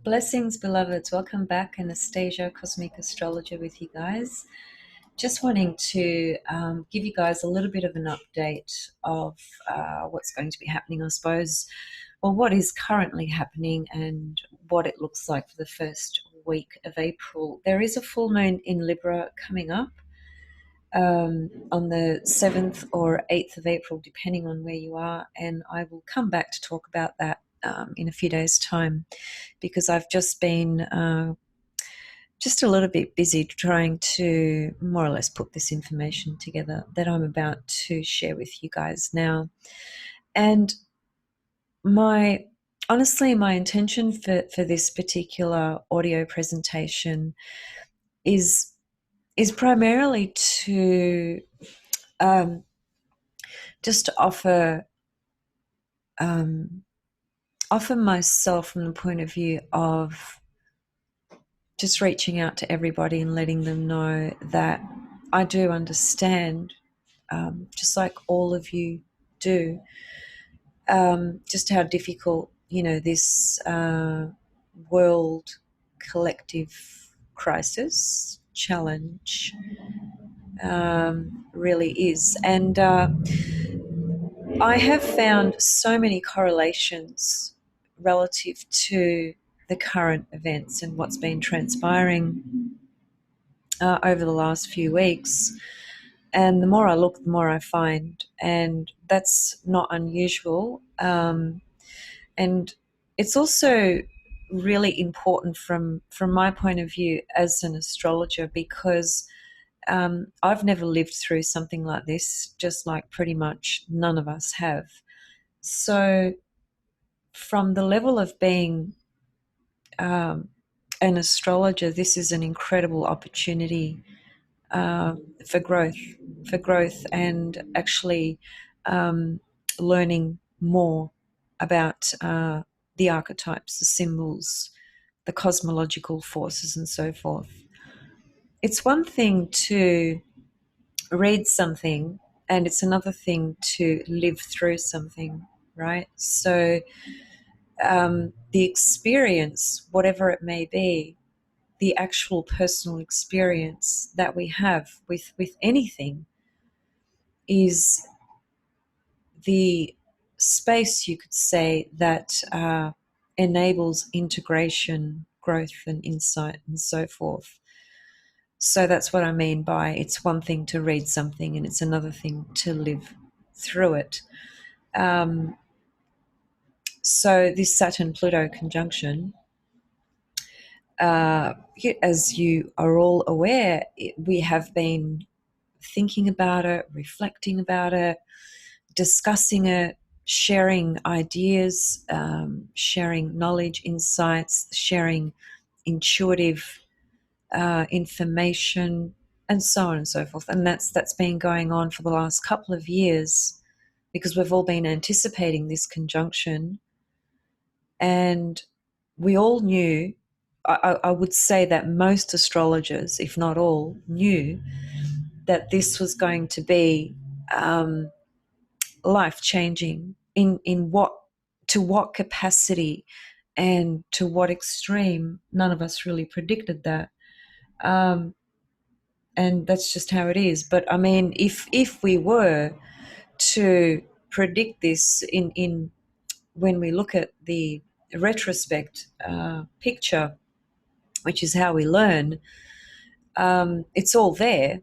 Blessings, beloveds. Welcome back. Anastasia, Cosmic Astrologer with you guys. Just wanting to give you guys a little bit of an update of what's going to be happening, I suppose, or what is currently happening and what it looks like for the first week of April. There is a full moon in Libra coming up on the 7th or 8th of April, depending on where you are, and I will come back to talk about that in a few days' time, because I've just been just a little bit busy trying to more or less put this information together that I'm about to share with you guys now. And honestly, my intention for this particular audio presentation is primarily to just to offer myself from the point of view of just reaching out to everybody and letting them know that I do understand, just like all of you do, just how difficult, this world collective crisis challenge really is. And I have found so many correlations relative to the current events and what's been transpiring over the last few weeks. And the more I look, the more I find. And that's not unusual. And it's also really important from my point of view as an astrologer, because I've never lived through something like this, just like pretty much none of us have. So from the level of being an astrologer, this is an incredible opportunity for growth, and actually learning more about the archetypes, the symbols, the cosmological forces, and so forth. It's one thing to read something, and it's another thing to live through something, right? So the experience, whatever it may be, the actual personal experience that we have with anything is the space, you could say, that enables integration, growth, and insight, and so forth. So that's what I mean by it's one thing to read something and it's another thing to live through it. So this Saturn Pluto conjunction, as you are all aware, we have been thinking about it, reflecting about it, discussing it, sharing ideas, sharing knowledge, insights, sharing intuitive information, and so on and so forth. And that's been going on for the last couple of years, because we've all been anticipating this conjunction, and we all knew, I would say that most astrologers, if not all, knew that this was going to be life-changing. In what capacity and to what extreme, none of us really predicted that. And that's just how it is. But I mean, if we were to predict this in when we look at the retrospect picture, which is how we learn, it's all there.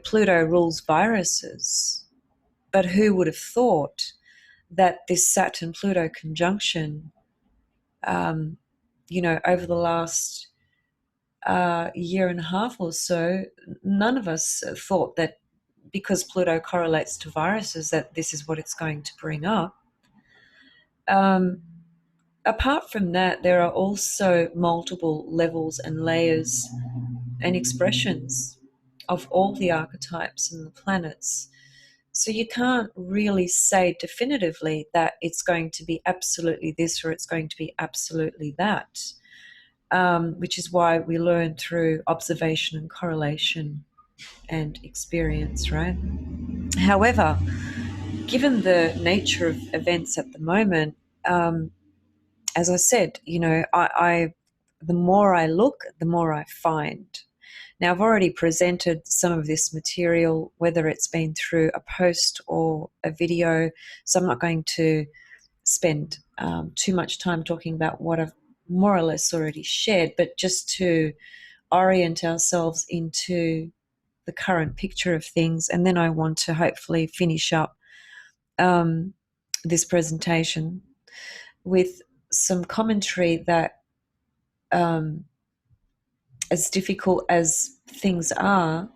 Pluto rules viruses, but who would have thought that this Saturn-Pluto conjunction, over the last year and a half or so, none of us thought that because Pluto correlates to viruses that this is what it's going to bring up. Apart from that, there are also multiple levels and layers and expressions of all the archetypes and the planets. So you can't really say definitively that it's going to be absolutely this or it's going to be absolutely that, which is why we learn through observation and correlation and experience, right? However, given the nature of events at the moment, as I said, I the more I look, the more I find. Now, I've already presented some of this material, whether it's been through a post or a video, so I'm not going to spend too much time talking about what I've more or less already shared, but just to orient ourselves into the current picture of things. And then I want to hopefully finish up this presentation with some commentary that, as difficult as things are,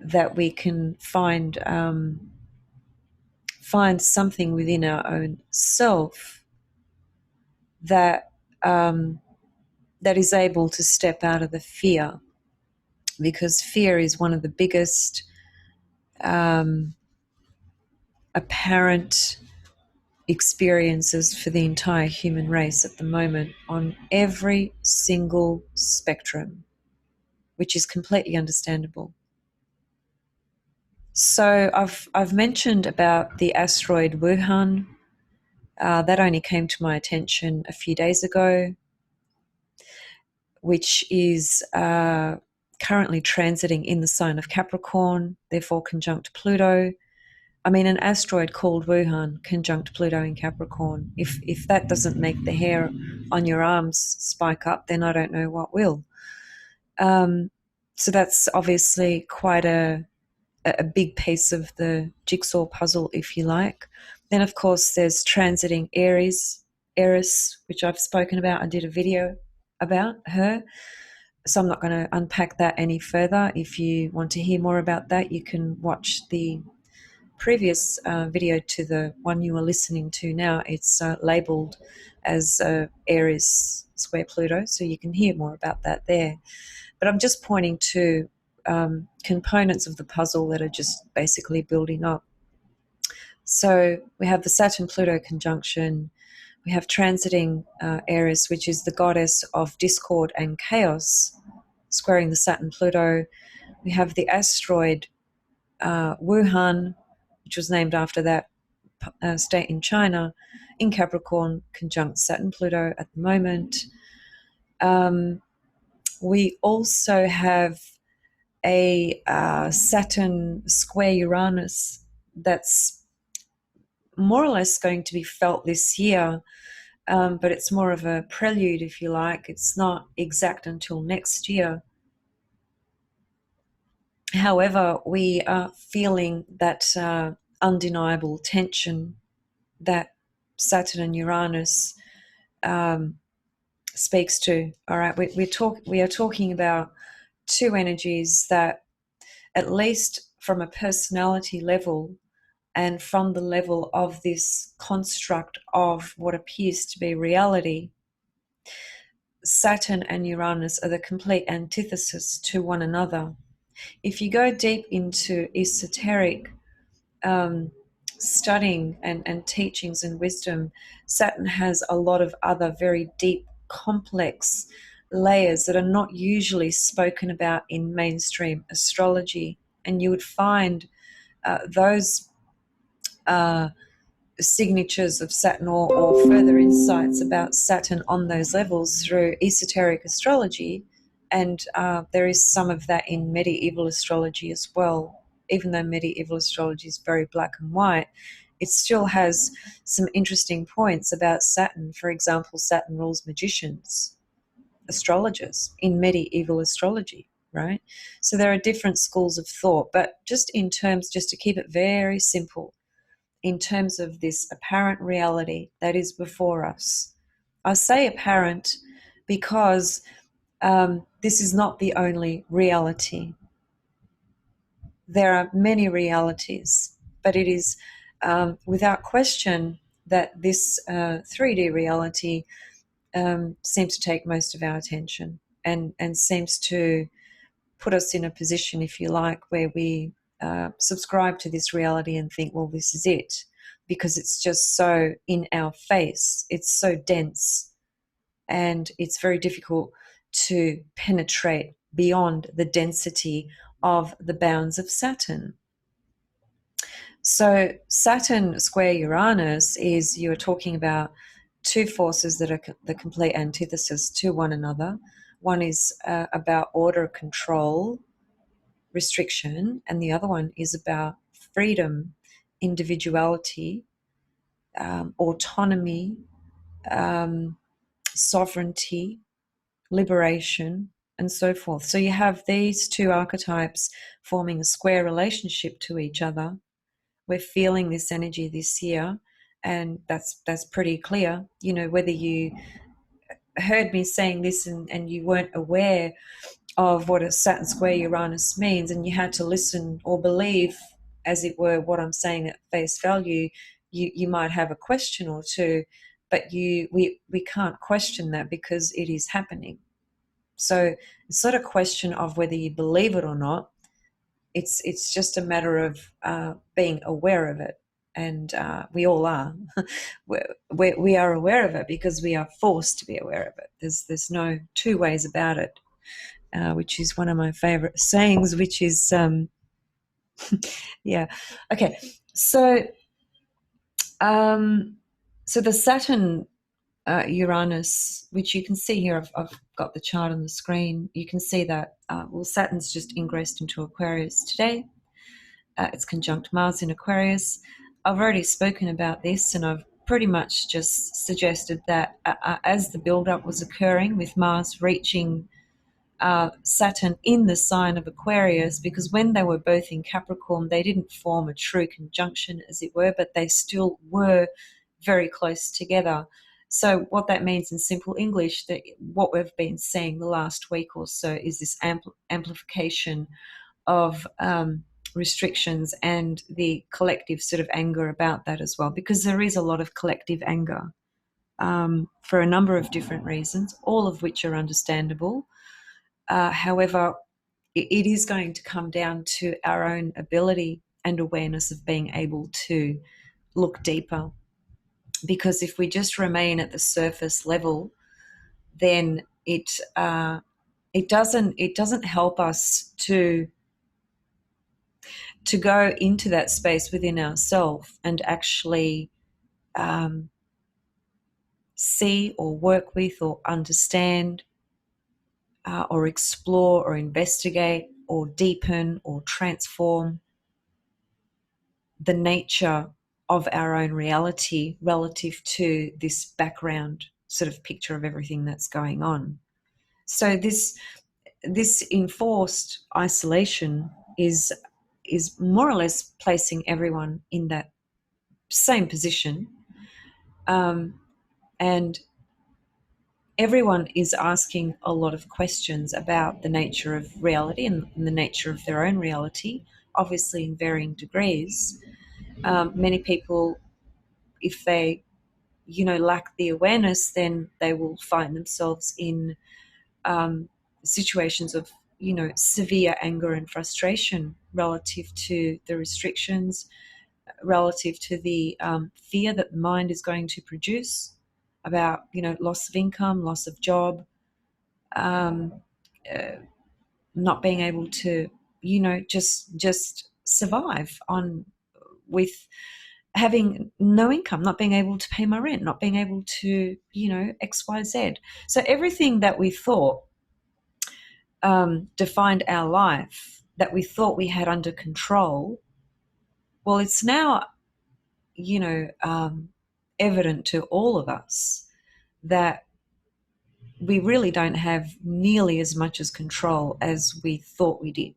that we can find something within our own self that that is able to step out of the fear, because fear is one of the biggest apparent experiences for the entire human race at the moment on every single spectrum, which is completely understandable. So I've mentioned about the asteroid Wuhan. That only came to my attention a few days ago, which is currently transiting in the sign of Capricorn, therefore conjunct Pluto. I mean, an asteroid called Wuhan conjunct Pluto in Capricorn. If that doesn't make the hair on your arms spike up, then I don't know what will. So that's obviously quite a big piece of the jigsaw puzzle, if you like. Then, of course, there's transiting Eris, which I've spoken about. I did a video about her, so I'm not going to unpack that any further. If you want to hear more about that, you can watch the previous video to the one you are listening to now. It's labeled as Eris square Pluto, so you can hear more about that there. But I'm just pointing to components of the puzzle that are just basically building up. So we have the Saturn Pluto conjunction. We have transiting Eris, which is the goddess of discord and chaos, squaring the Saturn Pluto. We have the asteroid Wuhan, which was named after that state in China, in Capricorn, conjunct Saturn Pluto at the moment. We also have a Saturn square Uranus that's more or less going to be felt this year, but it's more of a prelude, if you like. It's not exact until next year. However, we are feeling that undeniable tension that Saturn and Uranus speaks to. All right, we are talking about two energies that, at least from a personality level and from the level of this construct of what appears to be reality, Saturn and Uranus are the complete antithesis to one another. If you go deep into esoteric studying and teachings and wisdom, Saturn has a lot of other very deep, complex layers that are not usually spoken about in mainstream astrology. And you would find those signatures of Saturn or further insights about Saturn on those levels through esoteric astrology. And there is some of that in medieval astrology as well. Even though medieval astrology is very black and white, it still has some interesting points about Saturn. For example, Saturn rules magicians, astrologers in medieval astrology, right? So there are different schools of thought, but just to keep it very simple, in terms of this apparent reality that is before us. I say apparent because this is not the only reality. There are many realities, but it is without question that this 3D reality seems to take most of our attention and seems to put us in a position, if you like, where we subscribe to this reality and think, well, this is it, because it's just so in our face. It's so dense, and it's very difficult to penetrate beyond the density of the bounds of Saturn. So Saturn square Uranus is, you're talking about two forces that are the complete antithesis to one another. One is about order, control, restriction, and the other one is about freedom, individuality, autonomy, sovereignty, liberation, and so forth. So you have these two archetypes forming a square relationship to each other. We're feeling this energy this year, and that's pretty clear. You know, whether you heard me saying this and you weren't aware of what a Saturn square Uranus means, and you had to listen or believe, as it were, what I'm saying at face value, you might have a question or two, but we can't question that because it is happening. So it's not a question of whether you believe it or not. It's just a matter of being aware of it, and we all are. we are aware of it because we are forced to be aware of it. There's no two ways about it. Which is one of my favorite sayings, which is, yeah. Okay. So the Saturn Uranus, which you can see here, I've got the chart on the screen. You can see that, Saturn's just ingressed into Aquarius today. It's conjunct Mars in Aquarius. I've already spoken about this, and I've pretty much just suggested that as the build-up was occurring with Mars reaching Saturn in the sign of Aquarius, because when they were both in Capricorn, they didn't form a true conjunction, as it were, but they still were very close together. So what that means in simple English, that what we've been seeing the last week or so is this amplification of restrictions and the collective sort of anger about that as well, because there is a lot of collective anger for a number of different reasons, all of which are understandable. However, it is going to come down to our own ability and awareness of being able to look deeper. Because if we just remain at the surface level, then it doesn't help us to go into that space within ourselves and actually see or work with or understand or explore or investigate or deepen or transform the nature of our own reality relative to this background sort of picture of everything that's going on. So this enforced isolation is more or less placing everyone in that same position, and everyone is asking a lot of questions about the nature of reality and the nature of their own reality, obviously in varying degrees. Many people, if they, lack the awareness, then they will find themselves in situations of, severe anger and frustration relative to the restrictions, relative to the fear that the mind is going to produce about, loss of income, loss of job, not being able to, just survive on with having no income, not being able to pay my rent, not being able to, XYZ. So everything that we thought defined our life, that we thought we had under control, well, it's now, evident to all of us that we really don't have nearly as much as control as we thought we did.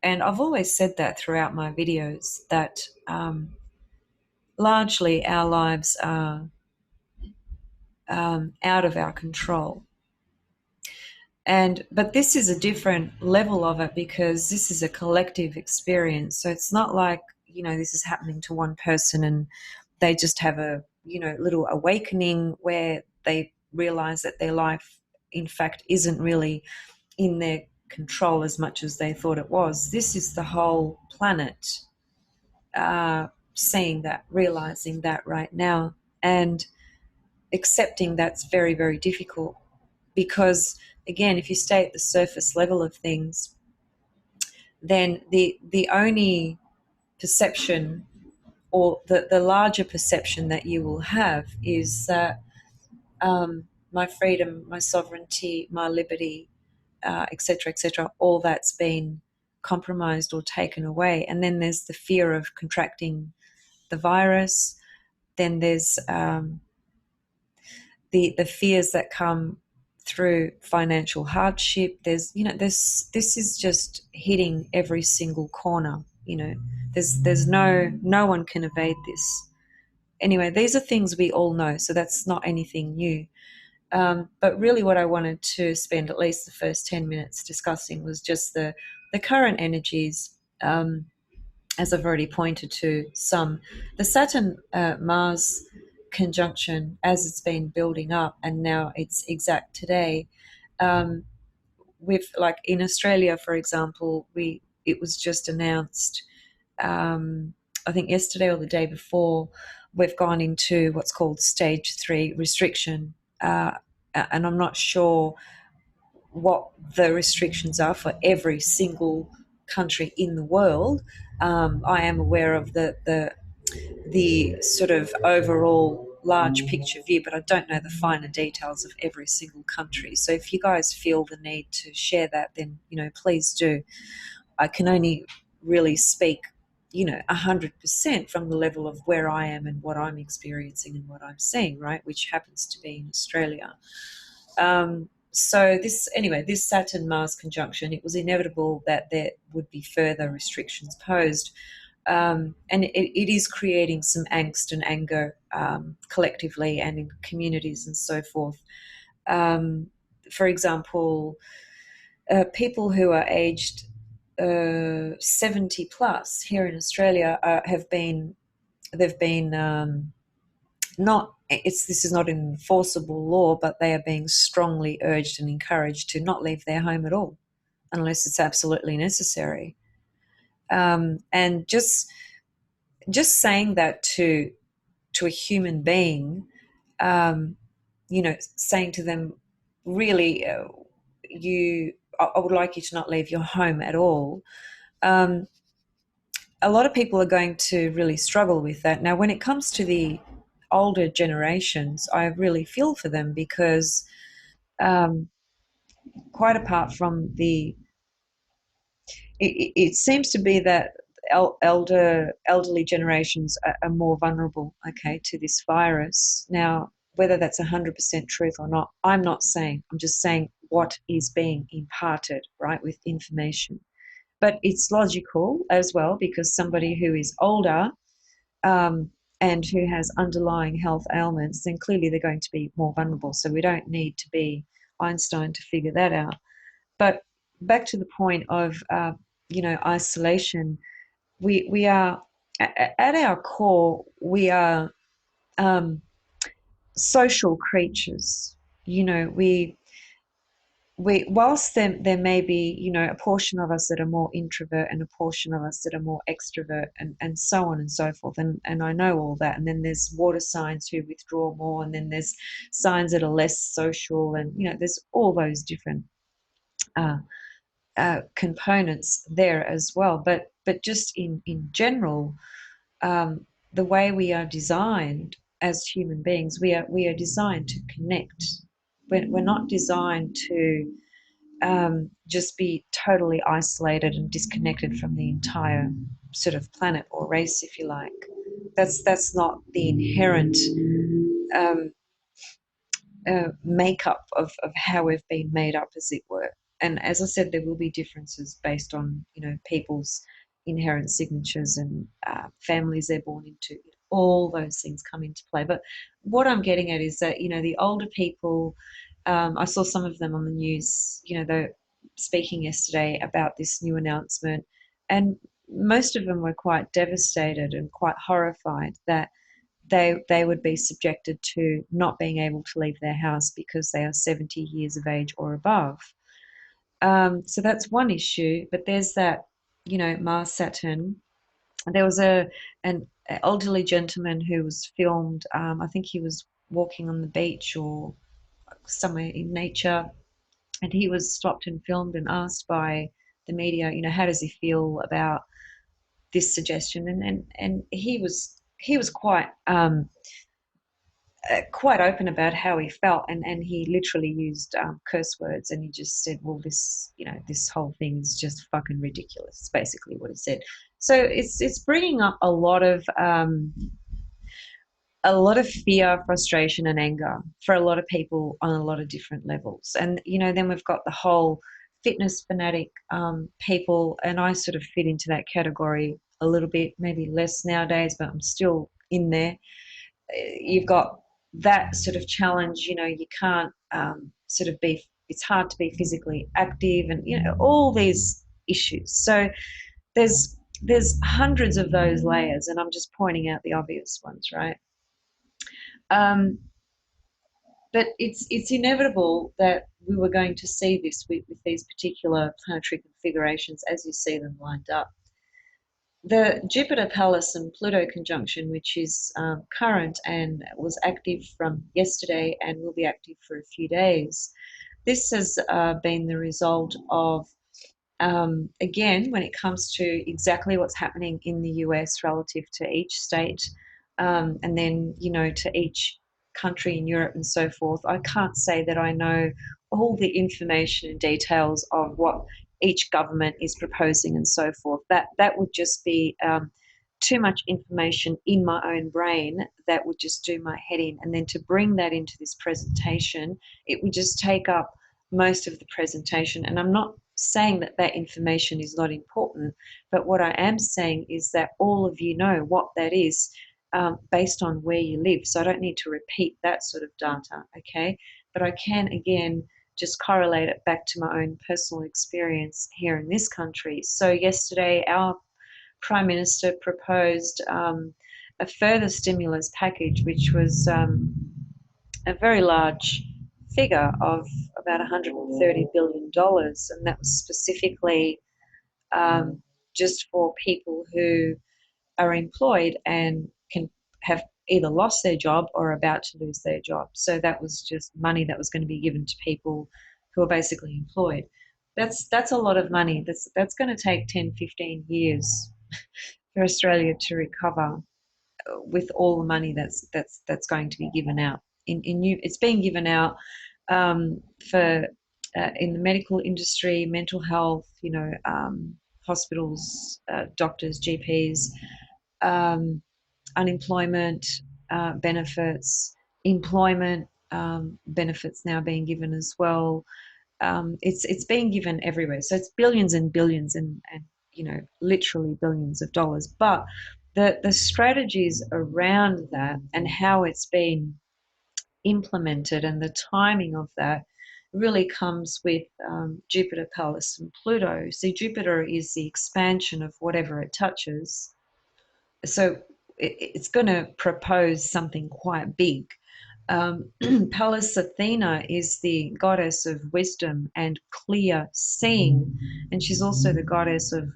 And I've always said that throughout my videos, that largely our lives are out of our control. But this is a different level of it because this is a collective experience. So it's not like, this is happening to one person and they just have a, little awakening where they realize that their life, in fact, isn't really in their control as much as they thought it was. This is the whole planet seeing that, realizing that right now, and accepting that's very, very difficult. Because, again, if you stay at the surface level of things, then the only perception, or the larger perception that you will have, is that my freedom, my sovereignty, my liberty, etc., etc., all that's been compromised or taken away. And then there's the fear of contracting the virus. Then there's the fears that come through financial hardship. This is just hitting every single corner. There's no one can evade this. Anyway, these are things we all know, so that's not anything new. But really, what I wanted to spend at least the first 10 minutes discussing was just the current energies, as I've already pointed to some. The Saturn Mars conjunction, as it's been building up, and now it's exact today. Um, with, like, in Australia, for example, it was just announced, I think yesterday or the day before, we've gone into what's called stage 3 restriction. And I'm not sure what the restrictions are for every single country in the world. I am aware of the sort of overall large picture view, but I don't know the finer details of every single country. So if you guys feel the need to share that, then please do. I can only really speak 100% from the level of where I am and what I'm experiencing and what I'm seeing, right, which happens to be in Australia. So this Saturn Mars conjunction, it was inevitable that there would be further restrictions posed. And it is creating some angst and anger, collectively and in communities and so forth. For example, people who are aged 70 plus here in Australia they've been not this is not an enforceable law, but they are being strongly urged and encouraged to not leave their home at all unless it's absolutely necessary. And just saying that to a human being, saying to them, really, I would like you to not leave your home at all. A lot of people are going to really struggle with that. Now, when it comes to the older generations, I really feel for them because, um, quite apart from it seems to be that elderly generations are more vulnerable, okay, to this virus. Now, whether that's 100% truth or not, I'm not saying. I'm just saying what is being imparted, right, with information. But it's logical as well, because somebody who is older, um, and who has underlying health ailments, then clearly they're going to be more vulnerable. So we don't need to be Einstein to figure that out. But back to the point of isolation, we are at our core, we are social creatures. We whilst there may be a portion of us that are more introvert and a portion of us that are more extrovert, and so on and so forth, and I know all that. And then there's water signs who withdraw more, and then there's signs that are less social, and there's all those different uh, components there as well. But just in general, the way we are designed as human beings, we are designed to connect. We're not designed to just be totally isolated and disconnected from the entire sort of planet or race, if you like. That's not the inherent um, makeup of how we've been made up, as it were. And as I said, there will be differences based on people's inherent signatures and families they're born into. All those things come into play. But what I'm getting at is that the older people, I saw some of them on the news. They're speaking yesterday about this new announcement, and most of them were quite devastated and quite horrified that they would be subjected to not being able to leave their house because they are 70 years of age or above. So that's one issue. But there's that, Mars Saturn. There was an elderly gentleman who was filmed. I think he was walking on the beach or somewhere in nature, and he was stopped and filmed and asked by the media, how does he feel about this suggestion? And he was quite quite open about how he felt, and he literally used curse words, and he just said, well, this, this whole thing is just fucking ridiculous. It's basically what he said. So it's bringing up a lot of fear, frustration, and anger for a lot of people on a lot of different levels. And then we've got the whole fitness fanatic people, and I sort of fit into that category a little bit, maybe less nowadays, but I'm still in there. You've got that sort of challenge. You can't sort of be. It's hard to be physically active, and all these issues. So there's hundreds of those layers, and I'm just pointing out the obvious ones, right? Um, but it's inevitable that we were going to see this with these particular planetary configurations as you see them lined up. The Jupiter, Pallas, and Pluto conjunction, which is current and was active from yesterday and will be active for a few days, this has been the result of, again, when it comes to exactly what's happening in the US relative to each state, and then, to each country in Europe and so forth, I can't say that I know all the information and details of what each government is proposing and so forth. That would just be too much information in my own brain that would just do my head in. And then to bring that into this presentation, it would just take up most of the presentation. And I'm not saying that that information is not important, but what I am saying is that all of you know what that is, based on where you live. So I don't need to repeat that sort of data, okay? But I can, again, just correlate it back to my own personal experience here in this country. So yesterday, our Prime Minister proposed a further stimulus package, which was a very large figure of about $130 billion, and that was specifically just for people who are employed and can have either lost their job or about to lose their job. So that was just money that was going to be given to people who are basically employed. That's a lot of money. That's going to take 10, 15 years for Australia to recover with all the money that's going to be given out. It's being given out for in the medical industry, mental health, hospitals, doctors, GPs, unemployment benefits, employment benefits now being given as well. It's being given everywhere, so it's billions and billions and literally billions of dollars. But the strategies around that and how it's been implemented and the timing of that really comes with Jupiter, Pallas, and Pluto. See, Jupiter is the expansion of whatever it touches, so it's going to propose something quite big. Pallas Athena is the goddess of wisdom and clear seeing, and she's also the goddess of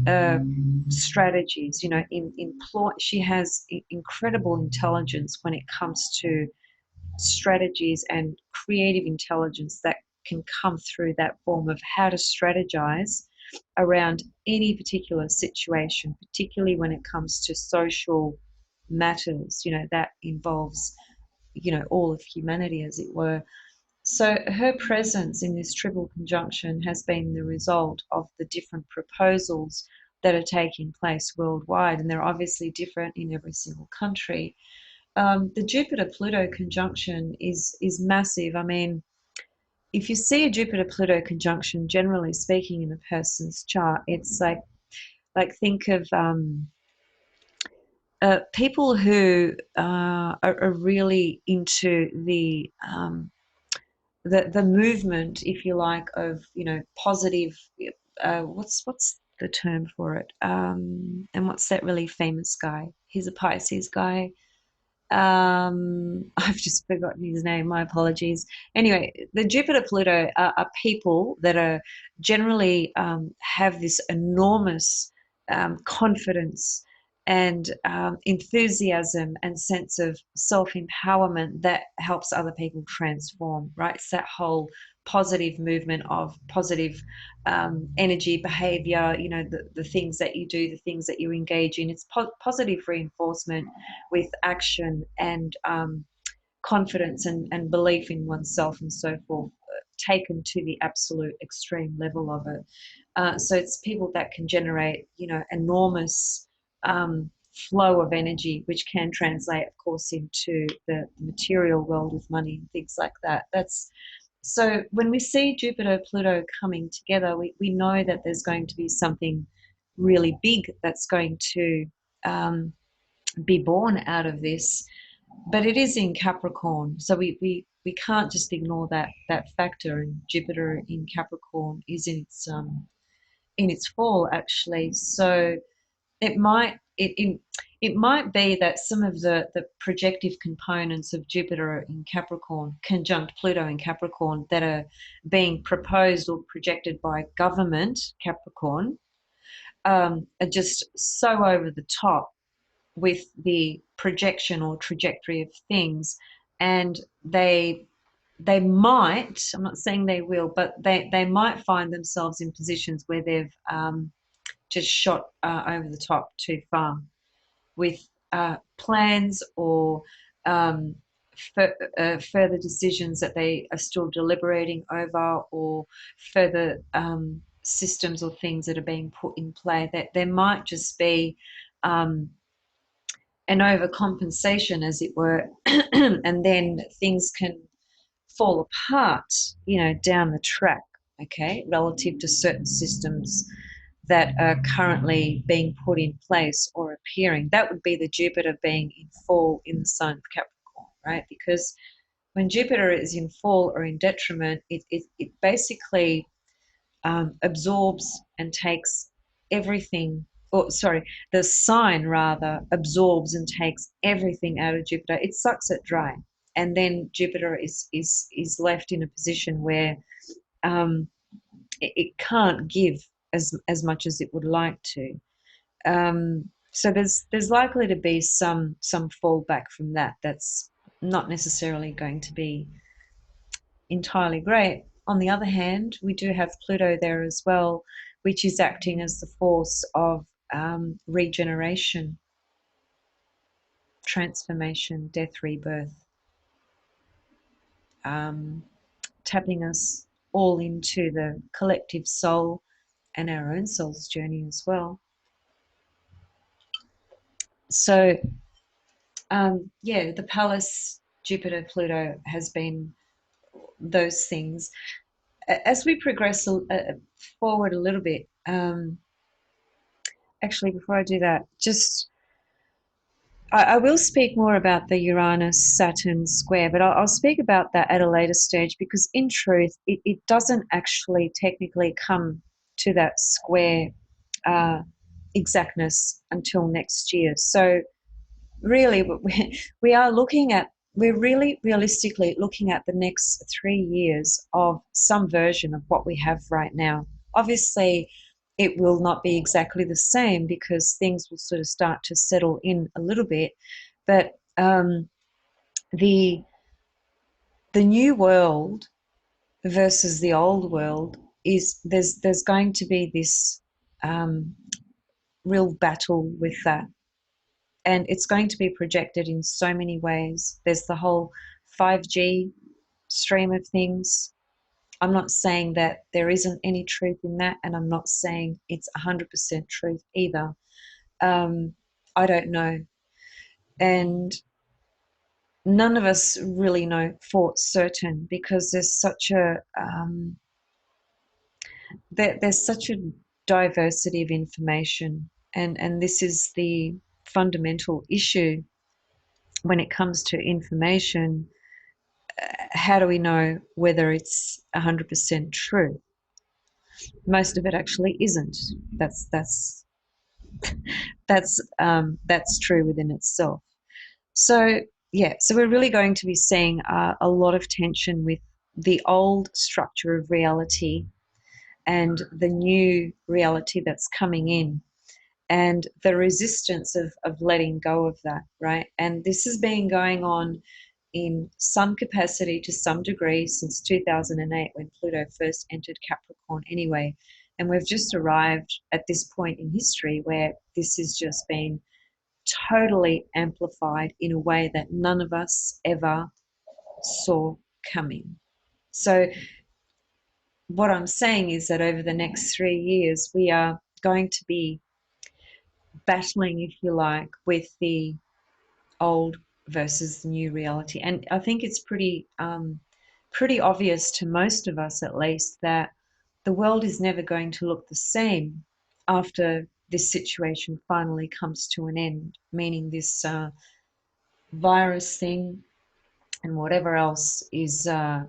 uh, strategies. She has incredible intelligence when it comes to strategies and creative intelligence that can come through that form of how to strategize around any particular situation, particularly when it comes to social matters, that involves, all of humanity, as it were. So her presence in this triple conjunction has been the result of the different proposals that are taking place worldwide, and they're obviously different in every single country. The Jupiter-Pluto conjunction is massive. I mean, if you see a Jupiter-Pluto conjunction, generally speaking, in a person's chart, it's like think of people who are really into the movement, if you like, of positive. What's the term for it? And what's that really famous guy? He's a Pisces guy. I've just forgotten his name. My apologies. Anyway, the Jupiter Pluto are people that are generally have this enormous confidence and enthusiasm and sense of self-empowerment that helps other people transform, right? It's that whole positive movement of positive energy, behavior, you know, the things that you do, the things that you engage in. It's positive reinforcement with action and confidence and belief in oneself and so forth, taken to the absolute extreme level of it. So it's people that can generate, you know, enormous flow of energy, which can translate, of course, into the material world with money and things like that. That's so when we see Jupiter, Pluto coming together, we know that there's going to be something really big that's going to be born out of this. But it is in Capricorn, so we can't just ignore that factor. And Jupiter in Capricorn is in its fall actually. So it might be that some of the projective components of Jupiter in Capricorn conjunct Pluto in Capricorn that are being proposed or projected by government Capricorn are just so over the top with the projection or trajectory of things, and they might, I'm not saying they will, but they might find themselves in positions where they've just shot over the top too far with plans or um, further decisions that they are still deliberating over, or further systems or things that are being put in play. That there might just be an overcompensation, as it were, and then things can fall apart, you know, down the track, okay, relative to certain systems that are currently being put in place or appearing. That would be the Jupiter being in fall in the sign of Capricorn, right? Because when Jupiter is in fall or in detriment, it basically absorbs and takes everything, or sorry, the sign rather absorbs and takes everything out of Jupiter. It sucks it dry. And then Jupiter is left in a position where um, it can't give as much as it would like to. So there's likely to be some fallback from that. That's not necessarily going to be entirely great. On the other hand, we do have Pluto there as well, which is acting as the force of regeneration, transformation, death, rebirth, um, tapping us all into the collective soul and our own soul's journey as well. So, yeah, the Pallas, Jupiter, Pluto has been those things. As we progress forward a little bit, actually, before I do that, just I will speak more about the Uranus Saturn square, but I'll speak about that at a later stage, because in truth, it doesn't actually technically come to that square uh, exactness until next year. So really, we are looking at, we're really realistically looking at the next 3 years of some version of what we have right now. Obviously, it will not be exactly the same because things will sort of start to settle in a little bit, but the new world versus the old world is there's going to be this real battle with that, and it's going to be projected in so many ways. There's the whole 5G stream of things. I'm not saying that there isn't any truth in that, and I'm not saying it's 100% truth either. I don't know. And none of us really know for certain, because there's such a there's such a diversity of information, and this is the fundamental issue when it comes to information. How do we know whether it's 100% true? Most of it actually isn't. That's true within itself. So yeah, so we're really going to be seeing a lot of tension with the old structure of reality and the new reality that's coming in. and the resistance of letting go of that, right? And this has been going on in some capacity to some degree since 2008 when Pluto first entered Capricorn anyway. And we've just arrived at this point in history where this has just been totally amplified in a way that none of us ever saw coming. So what I'm saying is that over the next 3 years, we are going to be battling, if you like, with the old versus the new reality. And I think it's pretty obvious to most of us, at least, that the world is never going to look the same after this situation finally comes to an end, meaning this virus thing and whatever else is a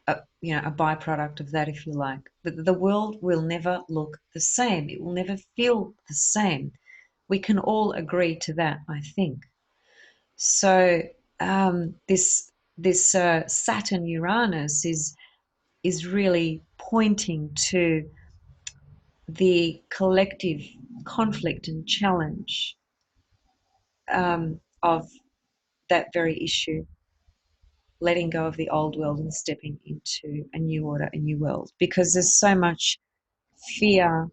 byproduct of that, if you like. But the world will never look the same. It will never feel the same. We can all agree to that, I think. So this Saturn Uranus is really pointing to the collective conflict and challenge of that very issue, letting go of the old world and stepping into a new order, a new world, because there's so much fear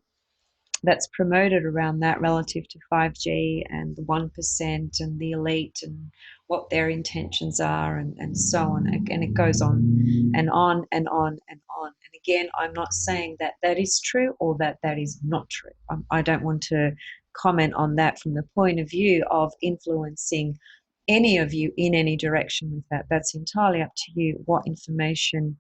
that's promoted around that relative to 5G and the 1% and the elite and what their intentions are and so on. And it goes on and on and on and on. And again, I'm not saying that that is true or that that is not true. I don't want to comment on that from the point of view of influencing any of you in any direction with that. That's entirely up to you what information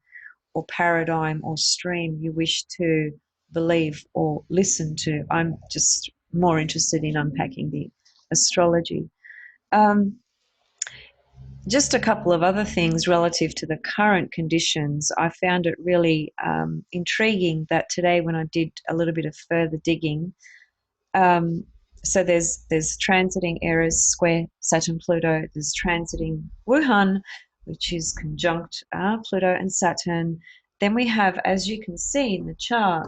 or paradigm or stream you wish to believe or listen to. I'm just more interested in unpacking the astrology. Um, just a couple of other things relative to the current conditions. I found it really intriguing that today, when I did a little bit of further digging, um, so there's transiting Eris square Saturn Pluto. There's transiting Wuhan, which is conjunct Pluto and Saturn. Then we have, as you can see in the chart,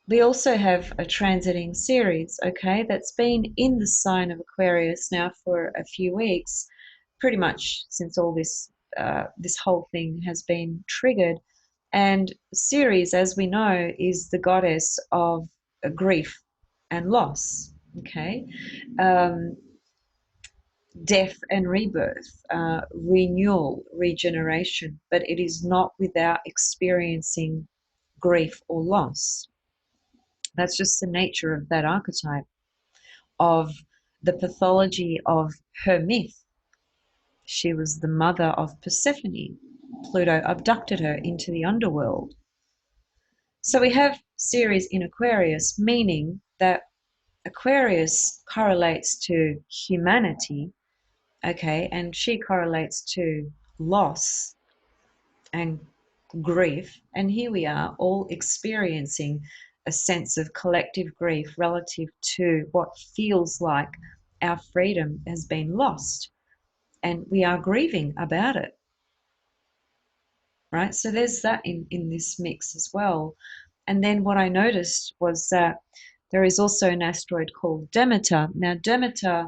we also have a transiting Ceres, okay, that's been in the sign of Aquarius now for a few weeks, pretty much since all this whole thing has been triggered. And Ceres, as we know, is the goddess of grief and loss, okay, um, death and rebirth, renewal, regeneration, but it is not without experiencing grief or loss. That's just the nature of that archetype, of the pathology of her myth. She was the mother of Persephone. Pluto abducted her into the underworld. So we have Ceres in Aquarius, meaning that Aquarius correlates to humanity, okay, and she correlates to loss and grief. And here we are all experiencing a sense of collective grief relative to what feels like our freedom has been lost. And we are grieving about it, right? So there's that in this mix as well. And then what I noticed was that there is also an asteroid called Demeter. Now, Demeter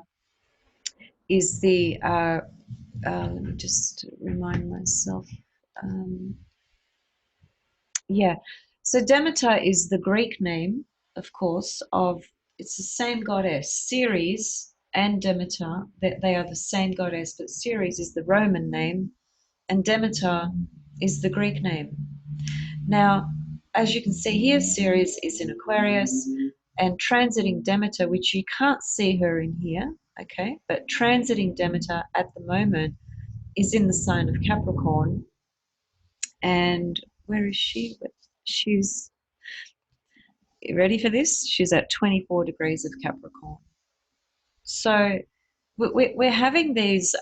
is let me just remind myself. Um, Yeah. So Demeter is the Greek name, of course, of it's the same goddess. Ceres and Demeter, they are the same goddess, but Ceres is the Roman name and Demeter is the Greek name. Now, as you can see here, Ceres is in Aquarius and transiting Demeter, which you can't see her in here, okay, but transiting Demeter at the moment is in the sign of Capricorn. And where is she? She's ready for this? She's at 24 degrees of Capricorn. So we're having these,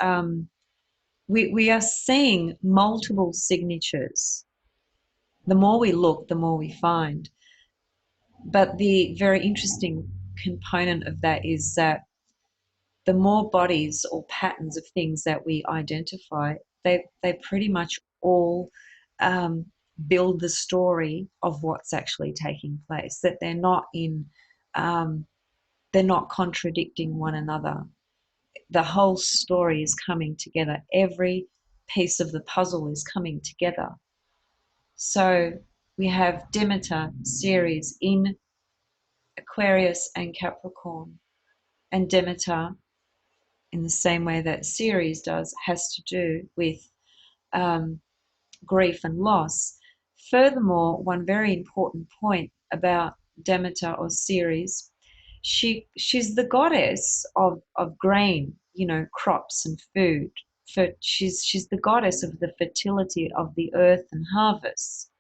we are seeing multiple signatures. The more we look, the more we find. But the very interesting component of that is that the more bodies or patterns of things that we identify, they pretty much all um, build the story of what's actually taking place. That they're not in they're not contradicting one another. The whole story is coming together. Every piece of the puzzle is coming together. So we have Demeter, Ceres in Aquarius and Capricorn. And Demeter, in the same way that Ceres does, has to do with um, grief and loss. Furthermore, one very important point about Demeter or Ceres, she's the goddess of grain, crops and food. She's the goddess of the fertility of the earth and harvest.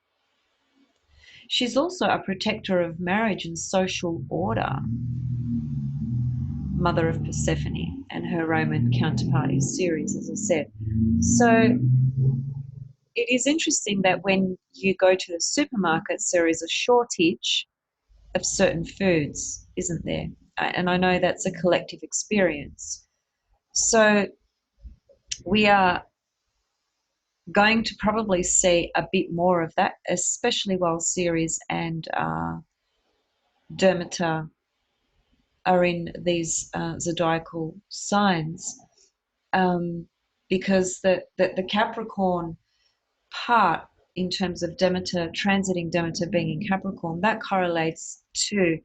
She's also a protector of marriage and social order, mother of Persephone, and her Roman counterpart is Ceres, as I said. So it is interesting that when you go to the supermarkets, there is a shortage of certain foods, isn't there? And I know that's a collective experience. So we are going to probably see a bit more of that, especially while Ceres and Demeter are in these zodiacal signs, because the Capricorn part, in terms of Demeter, transiting Demeter being in Capricorn, that correlates to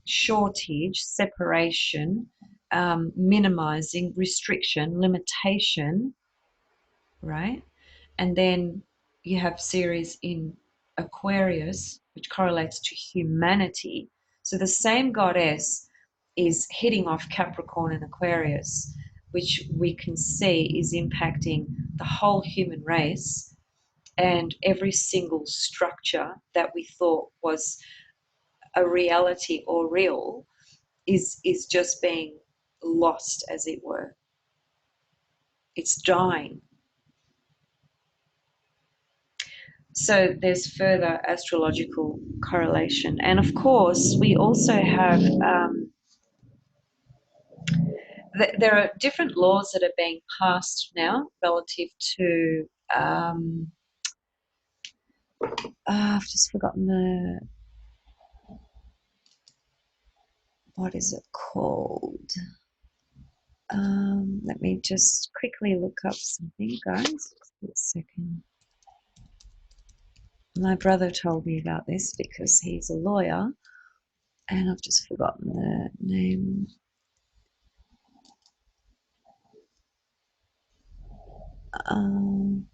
shortage, separation, minimizing, restriction, limitation, right? And then you have Ceres in Aquarius, which correlates to humanity. So the same goddess is hitting off Capricorn and Aquarius, which we can see is impacting the whole human race, and every single structure that we thought was a reality or real is just being lost, as it were. It's dying. So there's further astrological correlation. And of course, we also have, there are different laws that are being passed now relative to, I've just forgotten what is it called? Let me just quickly look up something, guys. Just a second. My brother told me about this because he's a lawyer, and I've just forgotten the name. Um,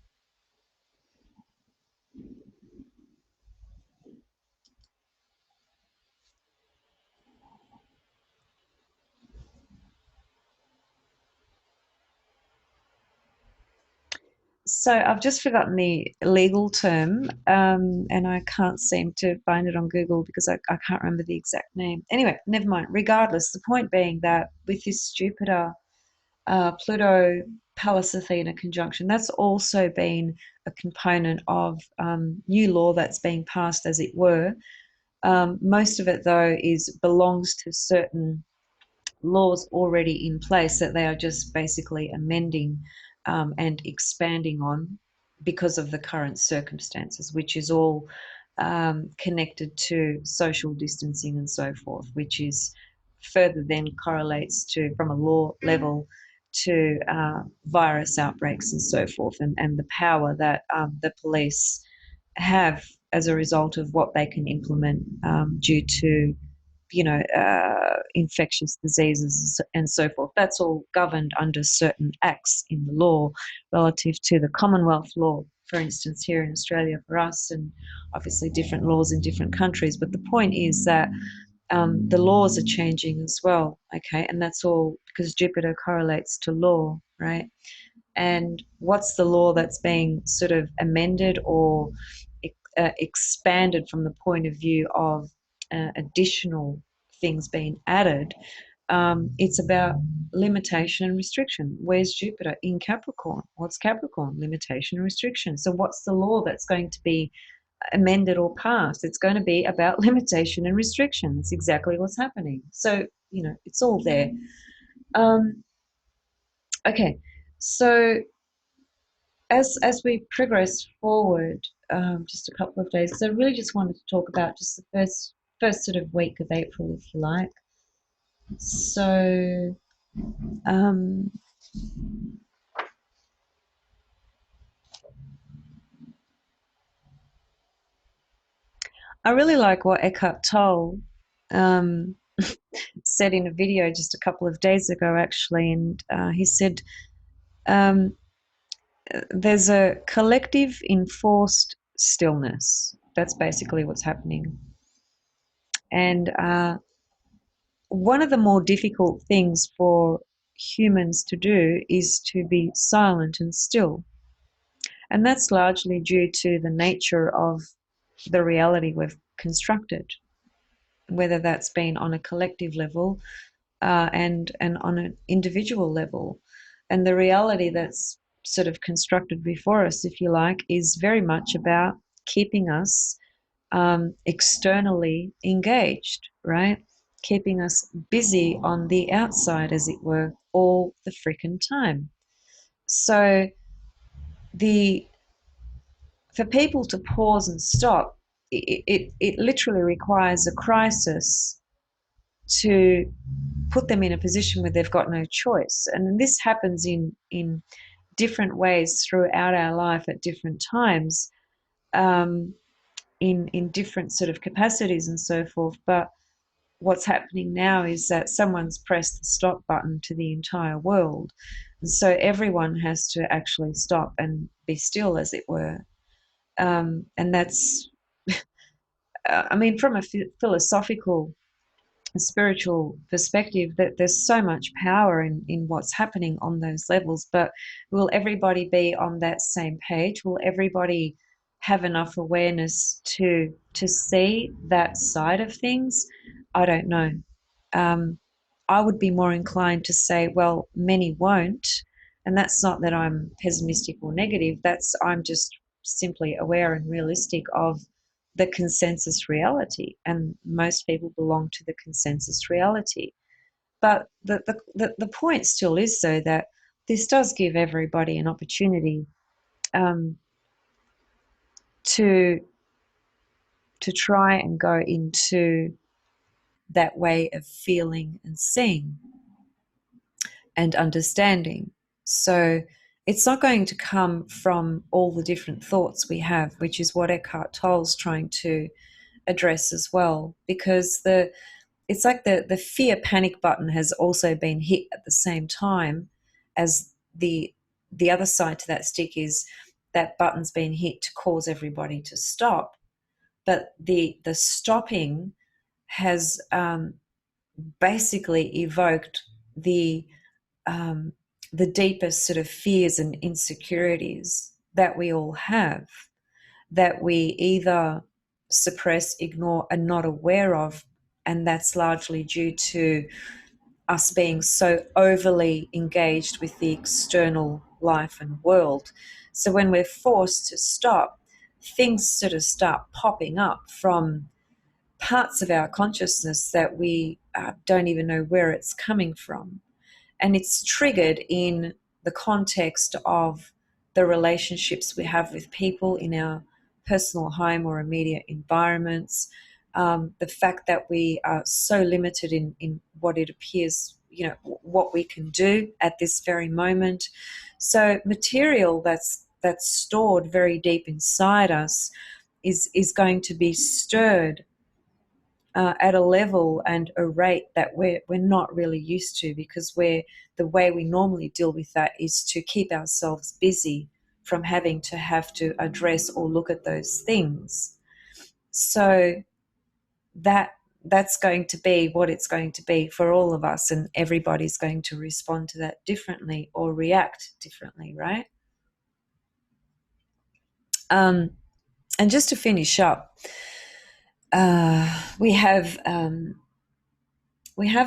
so I've just forgotten the legal term, and I can't seem to find it on Google because I can't remember the exact name. Anyway, never mind. Regardless, the point being that with this Jupiter, Pluto, Pallas, Athena conjunction, that's also been a component of new law that's being passed, as it were. Most of it, though, belongs to certain laws already in place that they are just basically amending and expanding on because of the current circumstances, which is all connected to social distancing and so forth, which is further then correlates to, from a law level, to virus outbreaks and so forth, and the power that the police have as a result of what they can implement due to infectious diseases and so forth. That's all governed under certain acts in the law relative to the Commonwealth law, for instance, here in Australia for us, and obviously different laws in different countries. But the point is that the laws are changing as well, okay? And that's all because Jupiter correlates to law, right? And what's the law that's being sort of amended or expanded from the point of view of additional things being added? It's about limitation and restriction. Where's Jupiter? In Capricorn. What's Capricorn? Limitation and restriction. So what's the law that's going to be amended or passed? It's going to be about limitation and restriction. That's exactly what's happening. So, it's all there. Okay, so as we progress forward, just a couple of days, because I really just wanted to talk about just the first sort of week of April, if you like. So um, I really like what Eckhart Tolle um, said in a video just a couple of days ago, actually, and he said um, there's a collective enforced stillness. That's basically what's happening. And one of the more difficult things for humans to do is to be silent and still. And that's largely due to the nature of the reality we've constructed, whether that's been on a collective level and on an individual level. And the reality that's sort of constructed before us, if you like, is very much about keeping us externally engaged, right? Keeping us busy on the outside, as it were, all the freaking time. So the for people to pause and stop, it literally requires a crisis to put them in a position where they've got no choice. And this happens in different ways throughout our life at different times, um, in different sort of capacities and so forth. But what's happening now is that someone's pressed the stop button to the entire world. And so everyone has to actually stop and be still, as it were. And that's, I mean, from a philosophical, spiritual perspective, that there's so much power in what's happening on those levels. But will everybody be on that same page? Will everybody have enough awareness to see that side of things? I don't know. um, I would be more inclined to say, well, many won't. And that's not that I'm pessimistic or negative. That's I'm just simply aware and realistic of the consensus reality. And most people belong to the consensus reality. But the point still is, though, that this does give everybody an opportunity um, to try and go into that way of feeling and seeing and understanding. So it's not going to come from all the different thoughts we have, which is what Eckhart Tolle's trying to address as well, because it's like the fear panic button has also been hit at the same time as the other side to that stick is that button's been hit to cause everybody to stop. But the stopping has basically evoked the um, the deepest sort of fears and insecurities that we all have, that we either suppress, ignore, and not aware of. And that's largely due to us being so overly engaged with the external life and world. So when we're forced to stop, things sort of start popping up from parts of our consciousness that we don't even know where it's coming from. And it's triggered in the context of the relationships we have with people in our personal home or immediate environments. The fact that we are so limited in what it appears, what we can do at this very moment. So material that's stored very deep inside us is going to be stirred at a level and a rate that we're not really used to, because the way we normally deal with that is to keep ourselves busy from having to have to address or look at those things. So that's going to be what it's going to be for all of us, and everybody's going to respond to that differently or react differently, right? And just to finish up, we have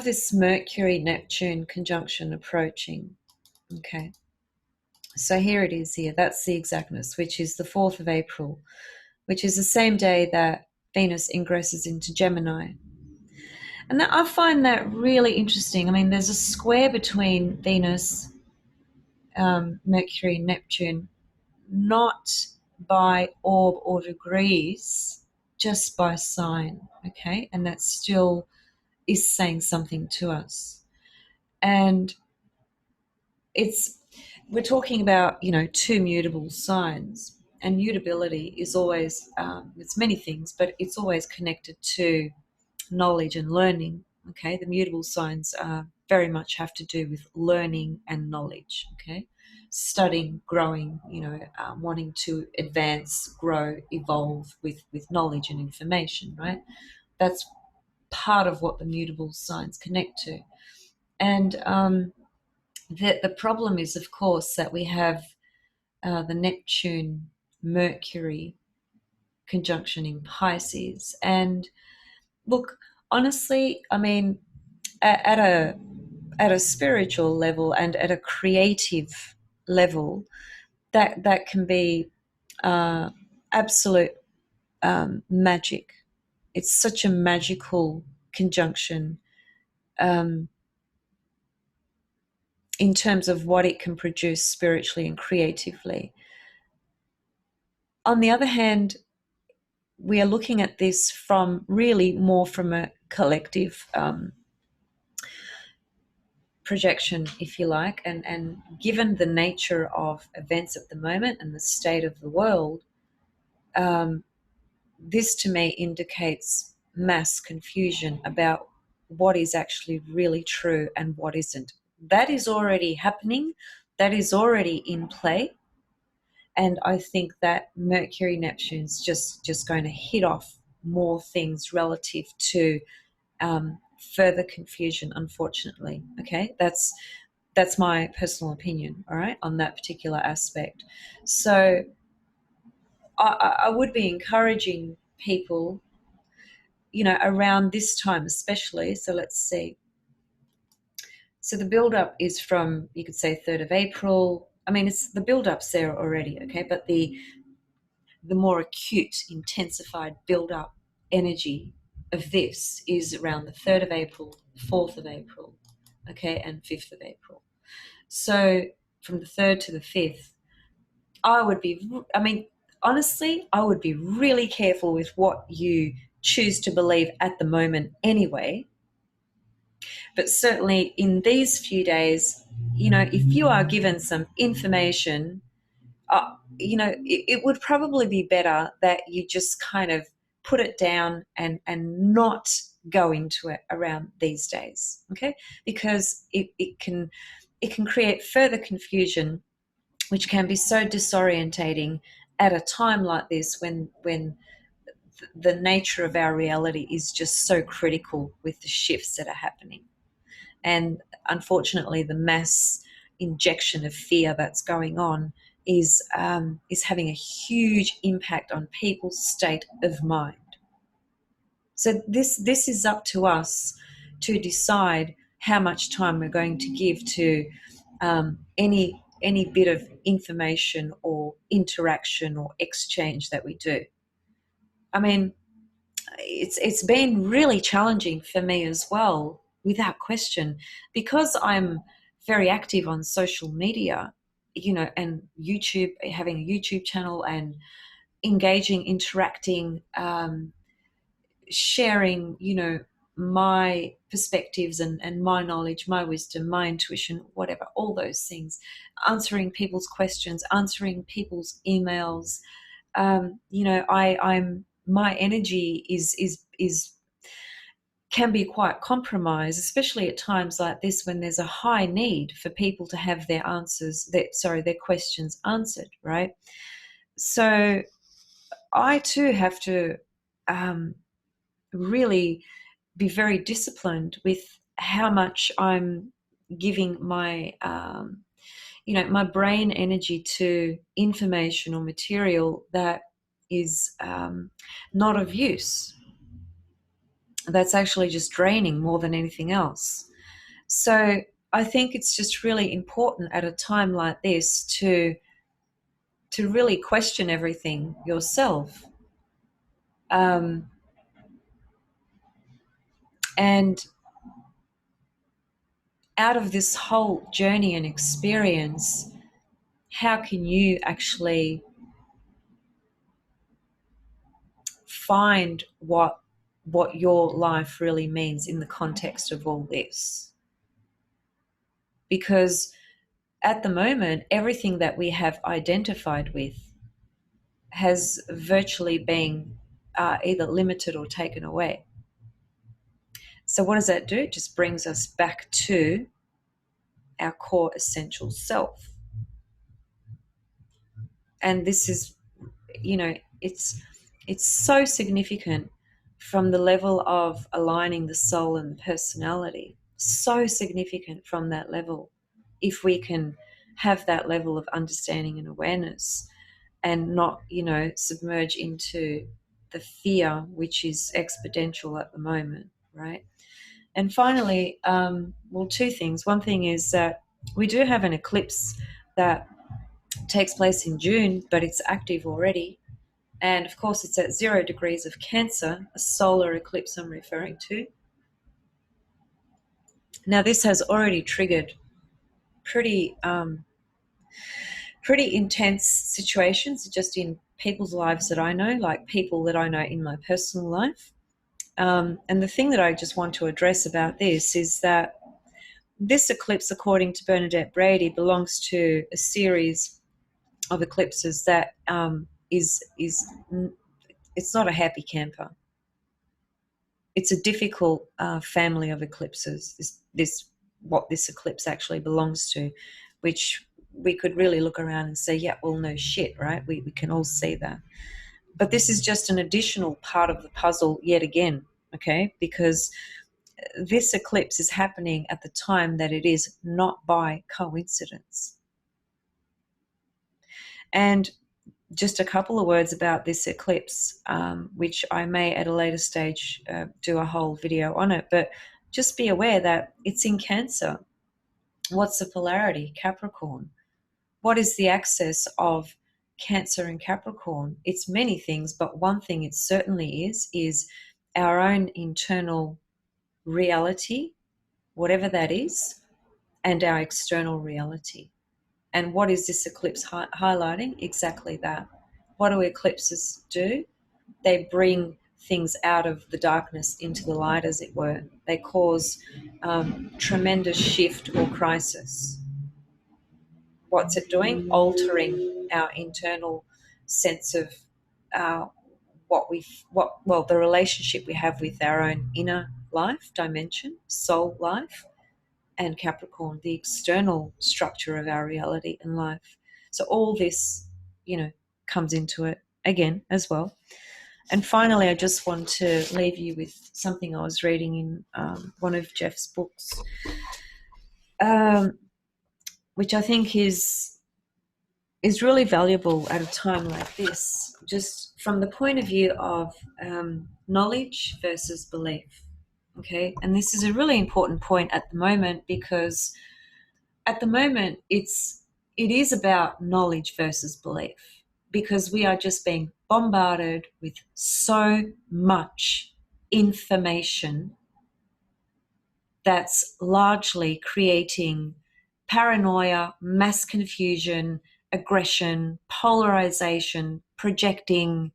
this Mercury Neptune conjunction approaching. Okay. So here it is here. That's the exactness, which is the 4th of April, which is the same day that Venus ingresses into Gemini. And I find that really interesting. I mean, there's a square between Venus, Mercury, and Neptune, not by orb or degrees, just by sign. Okay. And that's still is saying something to us. And we're talking about, two mutable signs, and mutability is always, it's many things, but it's always connected to knowledge and learning. Okay, the mutable signs very much have to do with learning and knowledge. Okay, studying, growing, wanting to advance, grow, evolve with knowledge and information. Right, that's part of what the mutable signs connect to. And the problem is, of course, that we have the Neptune Mercury conjunction in Pisces. And look, honestly, I mean, at a spiritual level and at a creative level, that can be uh, absolute magic. It's such a magical conjunction um, in terms of what it can produce spiritually and creatively. On the other hand, we are looking at this from really more from a collective projection, if you like, and given the nature of events at the moment and the state of the world, this to me indicates mass confusion about what is actually really true and what isn't. That is already happening, that is already in play. And I think that Mercury Neptune's just going to hit off more things relative to further confusion, unfortunately. Okay, that's my personal opinion, all right, on that particular aspect. So I would be encouraging people, around this time especially. So let's see. So the build-up is from, you could say, 3rd of April. I mean, it's the build-up's there already, okay, but the more acute, intensified build-up energy of this is around the 3rd of April, 4th of April, okay, and 5th of April. So from the 3rd to the 5th, honestly, I would be really careful with what you choose to believe at the moment anyway. But certainly in these few days, if you are given some information, it would probably be better that you just kind of put it down and not go into it around these days, okay? Because it can create further confusion, which can be so disorientating at a time like this when the nature of our reality is just so critical with the shifts that are happening. And unfortunately, the mass injection of fear that's going on is having a huge impact on people's state of mind. So this is up to us to decide how much time we're going to give to any bit of information or interaction or exchange that we do. I mean, it's been really challenging for me as well, without question, because I'm very active on social media, and YouTube, having a YouTube channel and engaging, interacting, sharing, my perspectives and my knowledge, my wisdom, my intuition, whatever, all those things, answering people's questions, answering people's emails. I'm my energy is can be quite compromised, especially at times like this when there's a high need for people to have their their questions answered, right? So I too have to really be very disciplined with how much I'm giving my brain energy to information or material that is not of use. That's actually just draining more than anything else. So I think it's just really important at a time like this to really question everything yourself. Um, and out of this whole journey and experience, how can you actually find what what your life really means in the context of all this. Because at the moment, everything that we have identified with has virtually been either limited or taken away. So what does that do? It just brings us back to our core essential self. And this is, it's so significant from the level of aligning the soul and the personality. So significant from that level. If we can have that level of understanding and awareness and not, submerge into the fear, which is exponential at the moment, right? And finally, two things. One thing is that we do have an eclipse that takes place in June, but it's active already. And of course, it's at 0 degrees of Cancer, a solar eclipse I'm referring to. Now, this has already triggered pretty intense situations just in people's lives that I know, like people that I know in my personal life. And the thing that I just want to address about this is that this eclipse, according to Bernadette Brady, belongs to a series of eclipses that is it's not a happy camper. It's a difficult family of eclipses. What this eclipse actually belongs to, which we could really look around and say, yeah, well, no shit, right? We can all see that. But this is just an additional part of the puzzle yet again, okay? Because this eclipse is happening at the time that it is, not by coincidence. And just a couple of words about this eclipse, which I may at a later stage do a whole video on it, but just be aware that it's in Cancer. What's the polarity? Capricorn. What is the axis of Cancer and Capricorn? It's many things, but one thing it certainly is our own internal reality, whatever that is, and our external reality. And what is this eclipse highlighting? Exactly that. What do eclipses do? They bring things out of the darkness into the light, as it were. They cause tremendous shift or crisis. What's it doing? Altering our internal sense of the relationship we have with our own inner life dimension, soul life, and Capricorn, the external structure of our reality and life. So all this, comes into it again as well. And finally, I just want to leave you with something I was reading in one of Jeff's books, which I think is really valuable at a time like this, just from the point of view of knowledge versus belief. Okay, and this is a really important point at the moment, because at the moment it is about knowledge versus belief, because we are just being bombarded with so much information that's largely creating paranoia, mass confusion, aggression, polarization, projecting,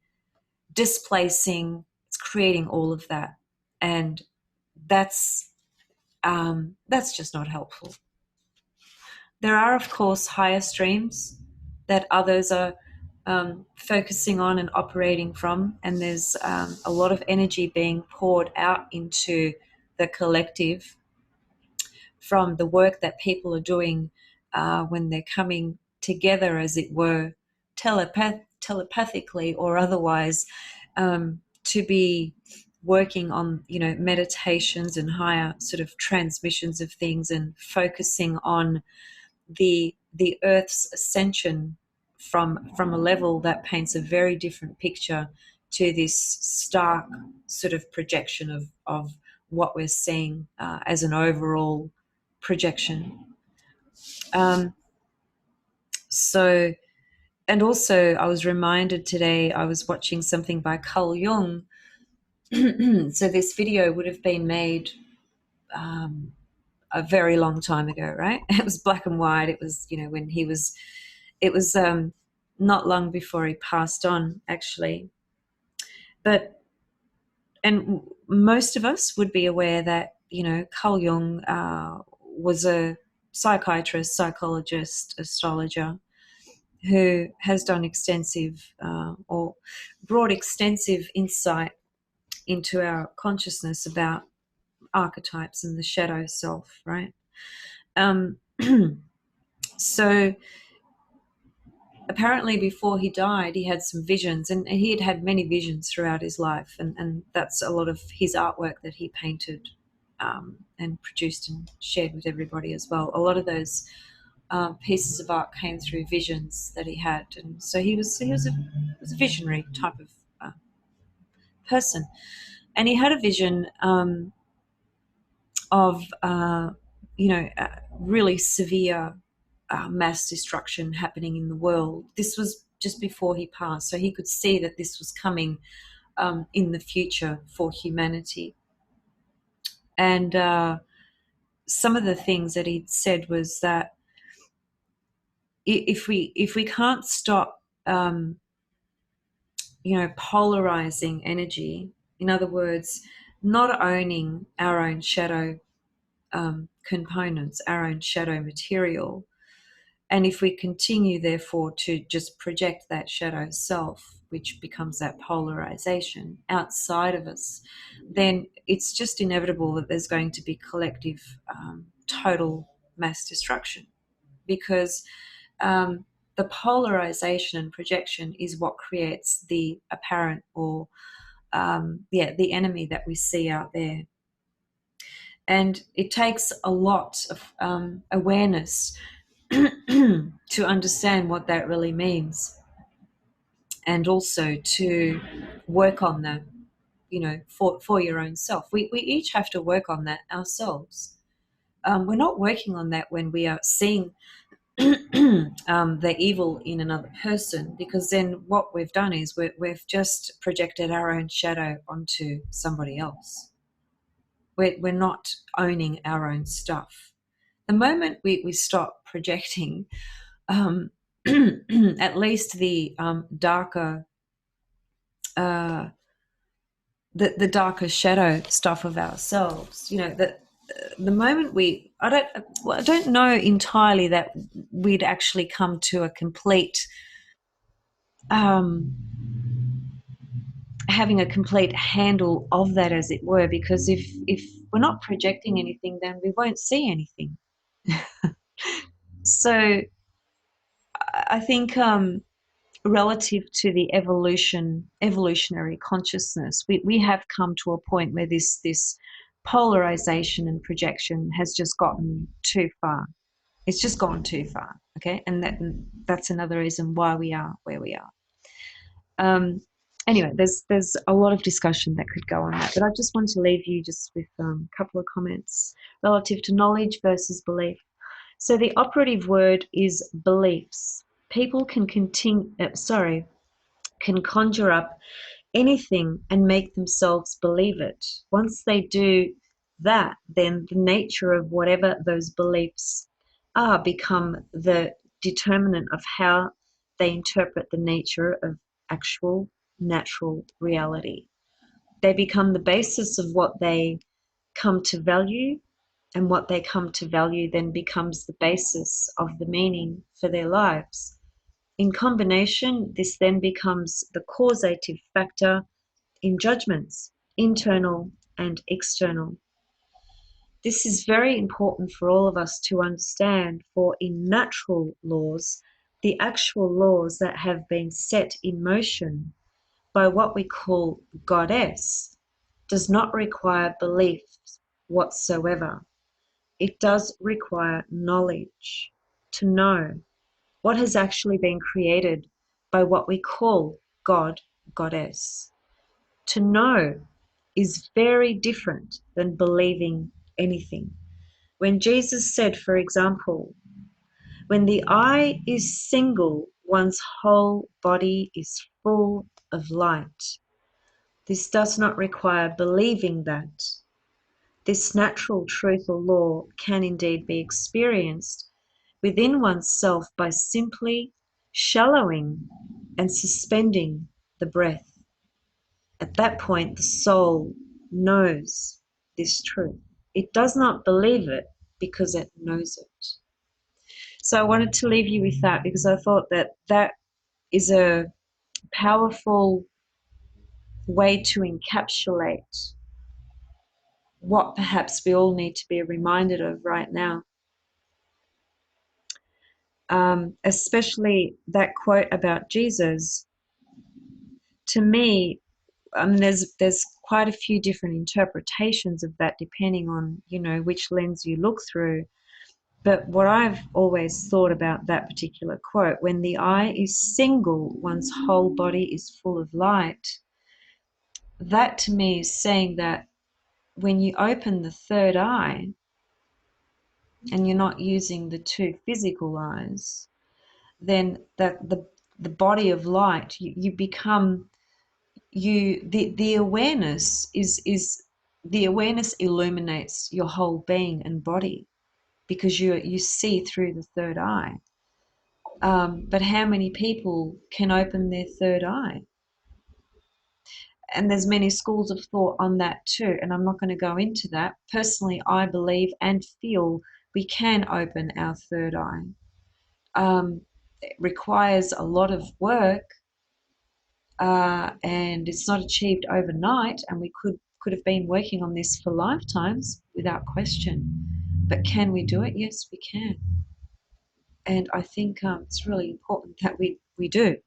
displacing. It's creating all of that, and that's just not helpful. There are, of course, higher streams that others are focusing on and operating from, and there's a lot of energy being poured out into the collective from the work that people are doing when they're coming together, as it were, telepathically or otherwise, to be working on, meditations and higher sort of transmissions of things, and focusing on the Earth's ascension from a level that paints a very different picture to this stark sort of projection of what we're seeing as an overall projection. So, and also I was reminded today, I was watching something by Carl Jung. So this video would have been made a very long time ago, right? It was black and white. It was, when it was not long before he passed on, actually. But and most of us would be aware that, Carl Jung was a psychiatrist, psychologist, astrologer who has done extensive or brought extensive insight into our consciousness about archetypes and the shadow self, right? Um, so apparently before he died, he had some visions, and he had had many visions throughout his life, and that's a lot of his artwork that he painted and produced and shared with everybody as well. A lot of those pieces of art came through visions that he had, and so he was a visionary type of person, and he had a vision of really severe mass destruction happening in the world. This was just before he passed, so he could see that this was coming in the future for humanity. And some of the things that he'd said was that if we can't stop, polarizing energy, in other words, not owning our own shadow components, our own shadow material, and if we continue, therefore, to just project that shadow self, which becomes that polarization outside of us, then it's just inevitable that there's going to be collective, total mass destruction, because the polarization and projection is what creates the apparent or the enemy that we see out there. And it takes a lot of awareness to understand what that really means, and also to work on that, for your own self. We each have to work on that ourselves. We're not working on that when we are seeing the evil in another person, because then what we've done is we've just projected our own shadow onto somebody else. We're not owning our own stuff. The moment we stop projecting um, at least the darker, uh, the darker shadow stuff of ourselves, the moment I don't know entirely that we'd actually come to a complete um, having a complete handle of that, as it were, because if we're not projecting anything, then we won't see anything. So I think relative to the evolutionary consciousness, we have come to a point where this polarization and projection has just gotten too far. It's just gone too far. Okay, and that's another reason why we are where we are. Anyway, there's a lot of discussion that could go on that, but I just want to leave you just with a couple of comments relative to knowledge versus belief. So the operative word is beliefs. People can can conjure up anything and make themselves believe it. Once they do that, then the nature of whatever those beliefs are become the determinant of how they interpret the nature of actual natural reality. They become the basis of what they come to value, and what they come to value then becomes the basis of the meaning for their lives. In combination, this then becomes the causative factor in judgments, internal and external. This is very important for all of us to understand, for in natural laws, the actual laws that have been set in motion by what we call goddess does not require belief whatsoever. It does require knowledge, to know what has actually been created by what we call God, goddess. To know is very different than believing anything. When Jesus said, for example, when the eye is single, one's whole body is full of light. This does not require believing that. This natural truth or law can indeed be experienced within oneself by simply shallowing and suspending the breath. At that point, the soul knows this truth. It does not believe it because it knows it. So I wanted to leave you with that because I thought that that is a powerful way to encapsulate what perhaps we all need to be reminded of right now. Especially that quote about Jesus. To me, I mean, there's quite a few different interpretations of that depending on, you know, which lens you look through. But what I've always thought about that particular quote, when the eye is single, one's whole body is full of light. That to me is saying that when you open the third eye and you're not using the two physical eyes, then that the body of light, you become the awareness is the awareness illuminates your whole being and body because you see through the third eye. But how many people can open their third eye? And there's many schools of thought on that too, and I'm not going to go into that. Personally, I believe and feel we can open our third eye. It requires a lot of work, and it's not achieved overnight, and we could have been working on this for lifetimes without question. But can we do it? Yes, we can. And I think it's really important that we do.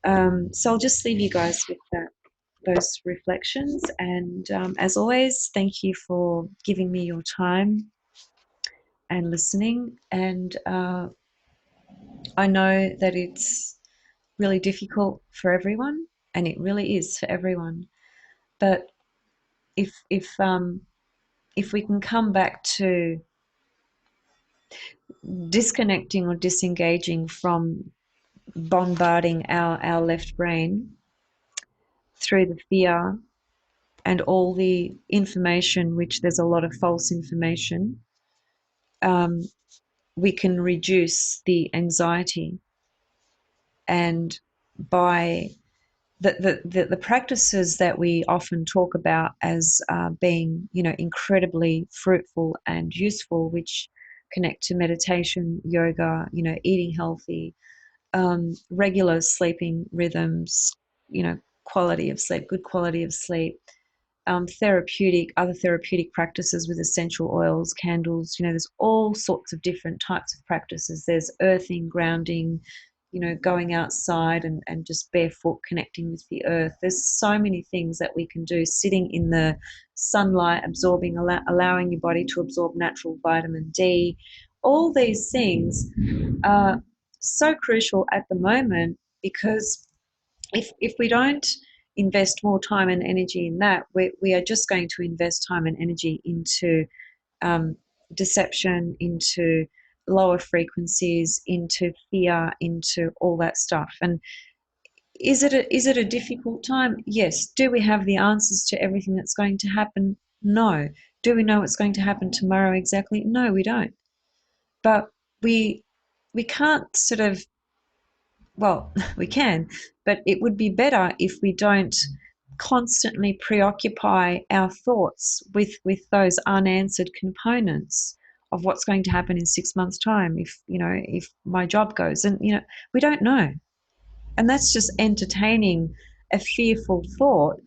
So I'll just leave you guys with those reflections. And as always, thank you for giving me your time and listening. And I know that it's really difficult for everyone, and it really is for everyone. But if we can come back to disconnecting or disengaging from bombarding our left brain through the fear and all the information, which there's a lot of false information, we can reduce the anxiety. And by the practices that we often talk about as being, you know, incredibly fruitful and useful, which connect to meditation, yoga, you know, eating healthy, regular sleeping rhythms, you know, quality of sleep, good quality of sleep, other therapeutic practices with essential oils, candles, you know, there's all sorts of different types of practices. There's earthing, grounding, you know, going outside and just barefoot connecting with the earth. There's so many things that we can do, sitting in the sunlight, absorbing, allowing your body to absorb natural vitamin D. All these things are so crucial at the moment because if we don't invest more time and energy in that, we are just going to invest time and energy into deception, into lower frequencies, into fear, into all that stuff. And is it a difficult time? Yes. Do we have the answers to everything that's going to happen? No. Do we know what's going to happen tomorrow exactly? No, we don't. But we can't sort of, well, we can, but it would be better if we don't constantly preoccupy our thoughts with those unanswered components of what's going to happen in 6 months' time if, you know, if my job goes. And, you know, we don't know. And that's just entertaining a fearful thought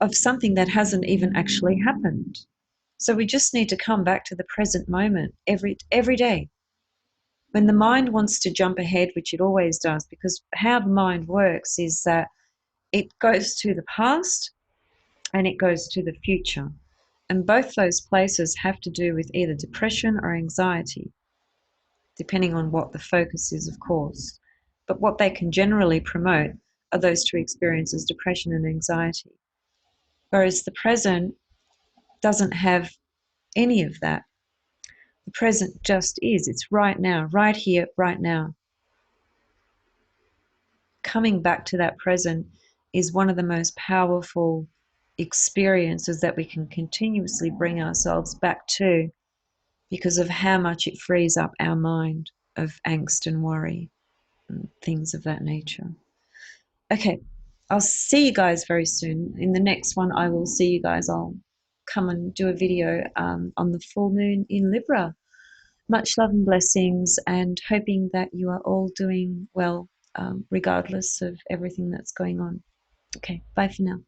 of something that hasn't even actually happened. So we just need to come back to the present moment every day. When the mind wants to jump ahead, which it always does, because how the mind works is that it goes to the past and it goes to the future. And both those places have to do with either depression or anxiety, depending on what the focus is, of course. But what they can generally promote are those two experiences, depression and anxiety. Whereas the present doesn't have any of that. The present just is. It's right now, right here, right now. Coming back to that present is one of the most powerful experiences that we can continuously bring ourselves back to because of how much it frees up our mind of angst and worry and things of that nature. Okay, I'll see you guys very soon. In the next one, I will see you guys. I'll come and do a video on the full moon in Libra. Much love and blessings, and hoping that you are all doing well, regardless of everything that's going on. Okay, bye for now.